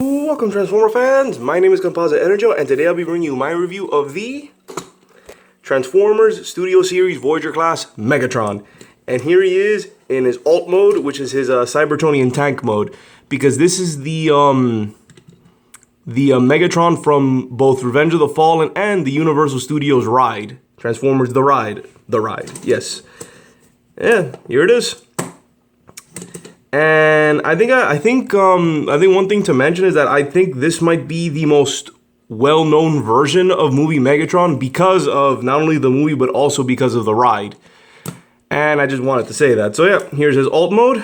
Welcome Transformer fans, my name is Composite Enerjoe and today I'll be bringing you my review of the Transformers Studio Series Voyager class Megatron. And here he is in his alt mode, which is his Cybertronian tank mode, because this is the Megatron from both Revenge of the Fallen and the Universal Studios ride. Transformers The Ride, yes. Yeah, here it is. And I think one thing to mention is that I think this might be the most well-known version of movie Megatron because of not only the movie but also because of the ride. And I just wanted to say that. So yeah, here's his alt mode.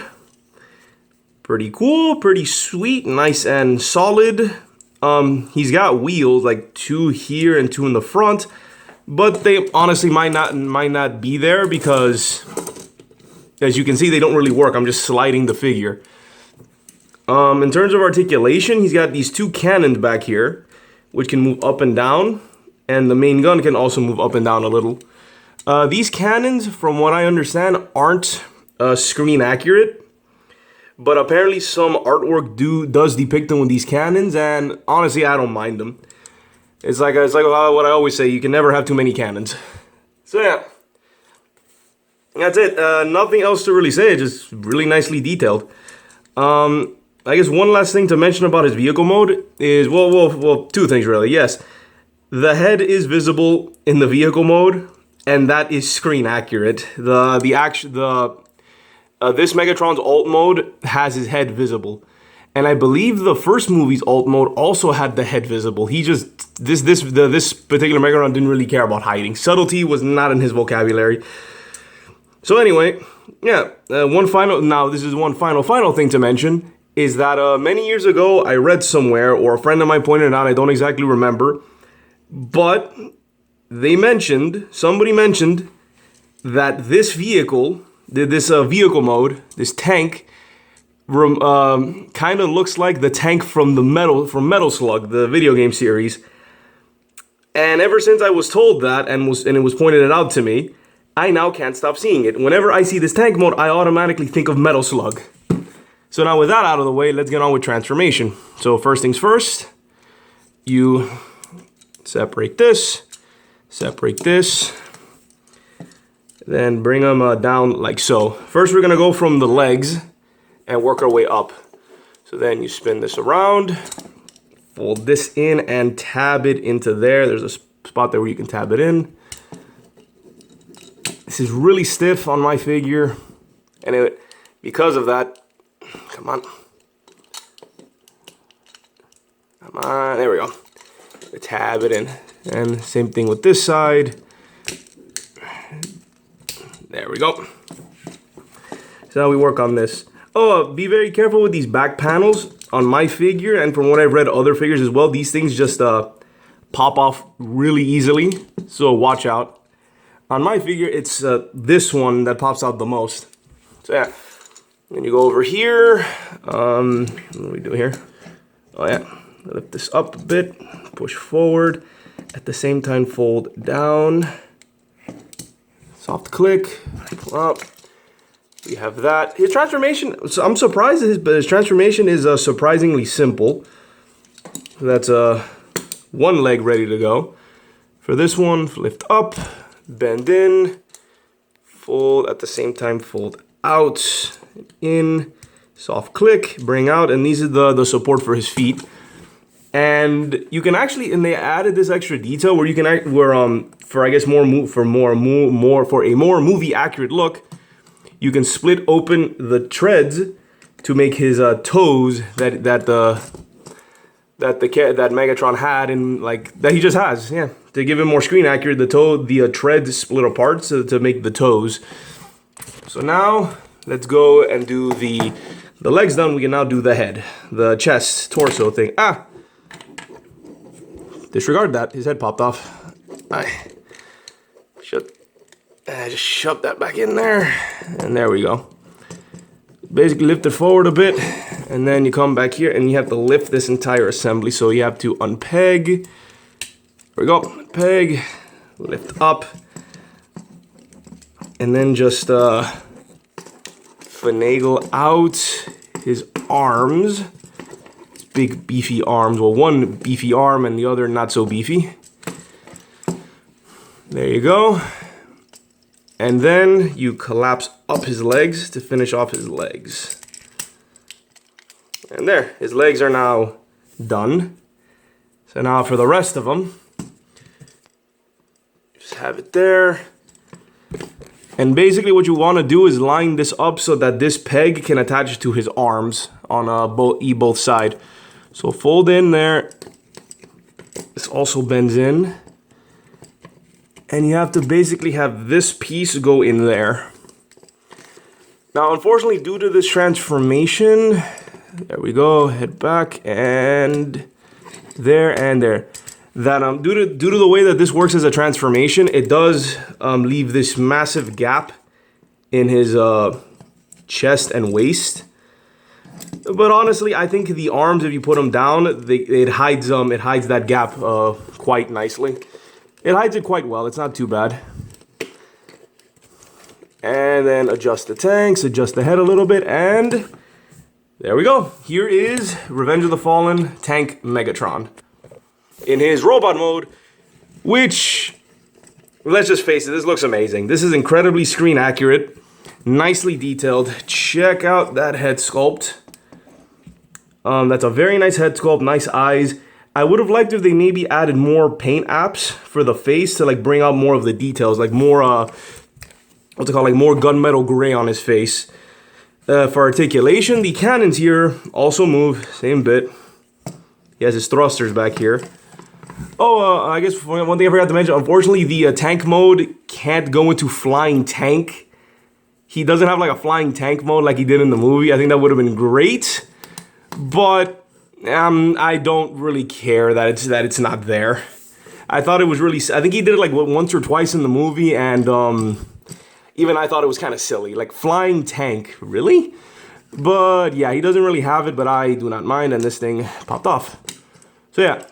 Pretty cool, pretty sweet, nice and solid. He's got wheels, like 2 here and 2 in the front, but they honestly might not be there because, as you can see, they don't really work. I'm just sliding the figure. In terms of articulation, he's got these 2 cannons back here, which can move up and down, and the main gun can also move up and down a little. These cannons, from what I understand, aren't screen accurate, but apparently some artwork does depict them with these cannons, and honestly, I don't mind them. It's like what I always say: you can never have too many cannons. So yeah. That's it. Nothing else to really say. Just really nicely detailed. I guess one last thing to mention about his vehicle mode is, well, 2 things really. Yes, the head is visible in the vehicle mode, and that is screen accurate. This Megatron's alt mode has his head visible, and I believe the first movie's alt mode also had the head visible. He just this particular Megatron didn't really care about hiding. Subtlety was not in his vocabulary. So anyway, yeah, one final thing to mention is that many years ago I read somewhere, or a friend of mine pointed it out, I don't exactly remember, but somebody mentioned that this vehicle, vehicle mode, this tank, kind of looks like the tank from Metal Slug, the video game series. And ever since I was told that, and it was pointed out to me, I now can't stop seeing it. Whenever I see this tank mode, I automatically think of Metal Slug. So now with that out of the way, let's get on with transformation. So first things first, you separate this, then bring them down like so. First we're gonna go from the legs and work our way up. So then you spin this around, fold this in and tab it into there. There's a spot there where you can tab it in. This is really stiff on my figure, and because of that, come on, there we go. Tab it in, and same thing with this side. There we go. So now we work on this. Oh, be very careful with these back panels on my figure, and from what I've read other figures as well, these things just pop off really easily, so watch out. On my figure, it's this one that pops out the most. So yeah, then you go over here. What do we do here? Oh yeah, lift this up a bit, push forward. At the same time, fold down. Soft click, pull up. We have that. His transformation, so I'm surprised his transformation is surprisingly simple. So that's one leg ready to go. For this one, lift up, bend in, fold at the same time, fold out, in, soft click, bring out, and these are the support for his feet. And you can actually, and they added this extra detail where you can for I guess for a more movie accurate look, you can split open the treads to make his toes that Megatron had, and like that he just has, yeah. To give it more screen accurate, the treads split apart to make the toes. So now let's go and do the legs done. We can now do the head, the chest, torso thing. Disregard that. His head popped off. I just shoved that back in there, and there we go. Basically lift it forward a bit, and then you come back here and you have to lift this entire assembly. So you have to unpeg. There we go, peg, lift up, and then just finagle out his arms. big beefy arms. Well, one beefy arm and the other not so beefy. There you go. And then you collapse up his legs to finish off his legs. And there, his legs are now done. So now for the rest of them, just have it there. And basically what you want to do is line this up so that this peg can attach to his arms on both sides. So fold in there. This also bends in. And you have to basically have this piece go in there. Now, unfortunately, due to this transformation, there we go, head back, and there. That due to the way that this works as a transformation, it does leave this massive gap in his chest and waist. But honestly, I think the arms, if you put them down, it hides that gap quite nicely. It hides it quite well. It's not too bad. And then adjust the tanks, adjust the head a little bit, and there we go. Here is Revenge of the Fallen Tank Megatron in his robot mode, which, let's just face it, this looks amazing. This is incredibly screen accurate, nicely detailed. Check out that head sculpt. That's a very nice head sculpt, nice eyes. I would have liked if they maybe added more paint apps for the face to like bring out more of the details, like more, what's it called, like more gunmetal gray on his face. For articulation, the cannons here also move, same bit. He has his thrusters back here. Oh, I guess one thing I forgot to mention, unfortunately the tank mode can't go into flying tank. He doesn't have like a flying tank mode like he did in the movie. I think that would have been great, but I don't really care that it's not there. I thought it was really, I think he did it like once or twice in the movie, and even I thought it was kind of silly. Like, flying tank, really? But yeah, he doesn't really have it, but I do not mind, and this thing popped off. So yeah,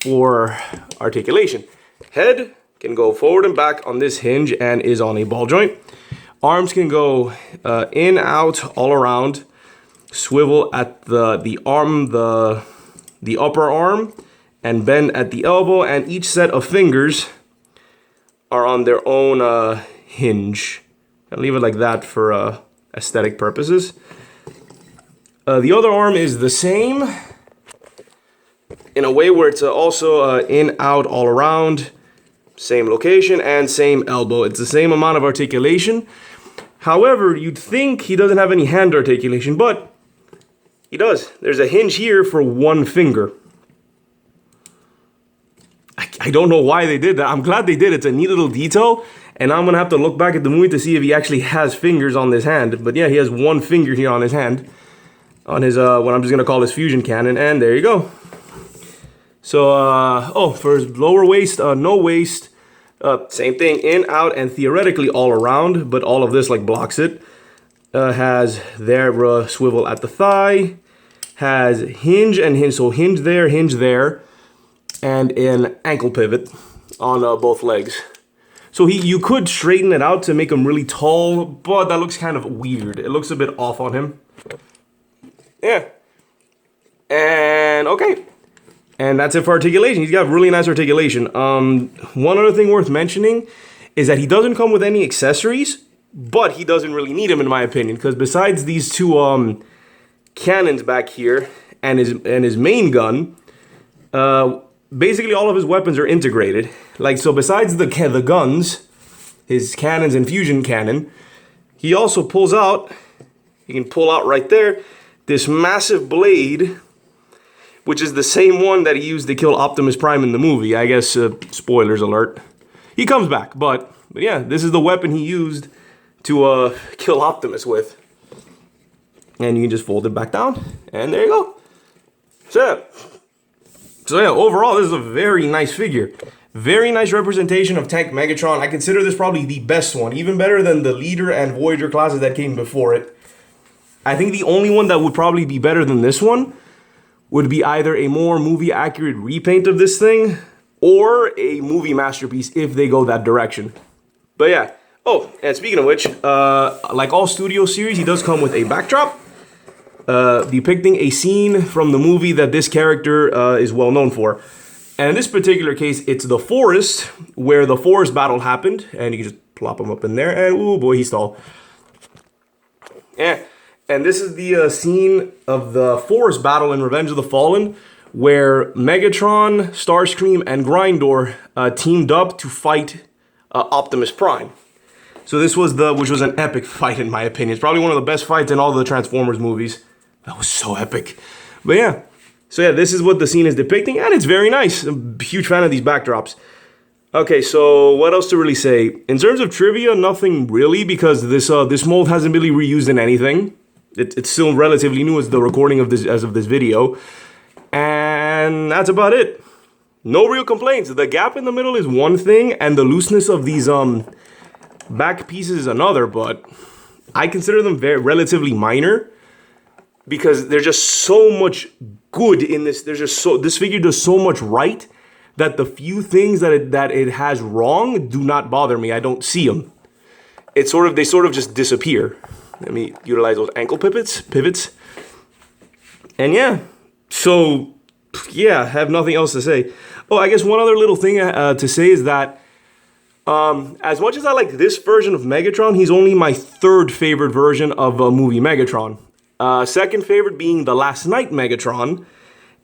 for articulation. Head can go forward and back on this hinge and is on a ball joint. Arms can go in, out, all around. Swivel at the arm, the upper arm, and bend at the elbow, and each set of fingers are on their own hinge. I'll leave it like that for aesthetic purposes. The other arm is the same in a way where it's also in, out, all around, same location, and same elbow. It's the same amount of articulation. However, you'd think he doesn't have any hand articulation, but he does. There's a hinge here for one finger. I don't know why they did that. I'm glad they did. It's a neat little detail. And I'm going to have to look back at the movie to see if he actually has fingers on this hand. But yeah, he has one finger here on his hand. On his, what I'm just going to call his fusion cannon. And there you go. So, oh, for his lower waist, no waist. Same thing, in, out, and theoretically all around. But all of this, like, blocks it. Has their swivel at the thigh, has hinge and hinge, so hinge there, and an ankle pivot on both legs. So you could straighten it out to make him really tall, but that looks kind of weird. It looks a bit off on him. Yeah. And okay. And that's it for articulation. He's got really nice articulation. One other thing worth mentioning is that he doesn't come with any accessories. But he doesn't really need him, in my opinion, because besides these two cannons back here and his main gun, basically all of his weapons are integrated. Like, so besides the guns, his cannons and fusion cannon, he also pulls out, you can pull out right there, this massive blade, which is the same one that he used to kill Optimus Prime in the movie. I guess, spoilers alert. He comes back, but yeah, this is the weapon he used to kill Optimus with. And you can just fold it back down, and there you go. So yeah, overall, this is a very nice figure. Very nice representation of Tank Megatron. I consider this probably the best one, even better than the Leader and Voyager classes that came before it. I think the only one that would probably be better than this one would be either a more movie-accurate repaint of this thing, or a movie masterpiece if they go that direction. But yeah. Oh, and speaking of which, like all Studio series, he does come with a backdrop. depicting a scene from the movie that this character is well known for. And in this particular case, it's the forest, where the forest battle happened. And you can just plop him up in there, and oh boy, he's tall. Yeah, and this is the scene of the forest battle in Revenge of the Fallen, where Megatron, Starscream, and Grindor teamed up to fight Optimus Prime. So this was which was an epic fight in my opinion. It's probably one of the best fights in all the Transformers movies. That was so epic. But yeah, so yeah, this is what the scene is depicting, and it's very nice. I'm a huge fan of these backdrops. Okay, so what else to really say? In terms of trivia, nothing really, because this mold hasn't really reused in anything. It's still relatively new as the recording of this video. And that's about it. No real complaints. The gap in the middle is one thing, and the looseness of these back pieces is another, but I consider them relatively minor because there's just so much good in this. This figure does so much right that the few things that it has wrong do not bother me. I don't see them. They sort of just disappear. Let me utilize those ankle pivots. And yeah. So, yeah, I have nothing else to say. Oh, I guess one other little thing to say is that as much as I like this version of Megatron, he's only my third favorite version of movie Megatron. Second favorite being the Last Night Megatron.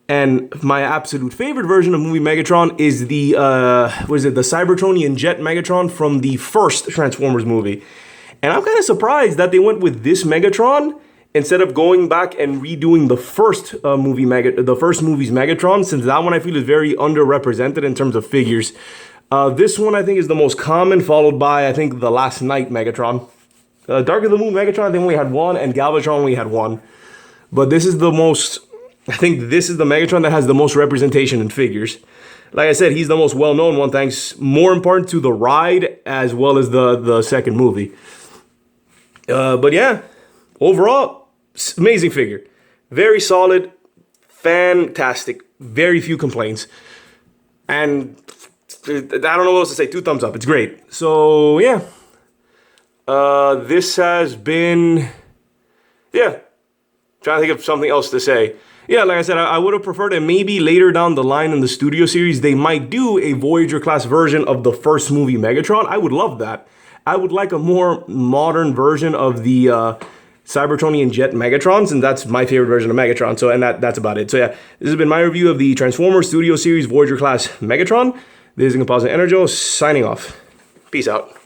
And my absolute favorite version of movie Megatron is the Cybertronian Jet Megatron from the first Transformers movie. And I'm kind of surprised that they went with this Megatron instead of going back and redoing the first movie's Megatron, since that one I feel is very underrepresented in terms of figures. This one I think is the most common, followed by I think the Last Night Megatron. Dark of the Moon Megatron I think only had one, and Galvatron only had one. But this is the most, I think this is the Megatron that has the most representation in figures. Like I said, he's the most well-known one, thanks more in part to the ride as well as the second movie. But yeah, overall, amazing figure. Very solid, fantastic, very few complaints. And I don't know what else to say, 2 thumbs up, it's great. So yeah, this has been, yeah, trying to think of something else to say. Yeah, like I said, I would have preferred that maybe later down the line in the studio series, they might do a Voyager class version of the first movie Megatron. I would love that. I would like a more modern version of the Cybertronian Jet Megatrons, and that's my favorite version of Megatron. So, and that's about it. So yeah, this has been my review of the Transformers Studio Series Voyager class Megatron. This is Composite Enerjoe signing off. Peace out.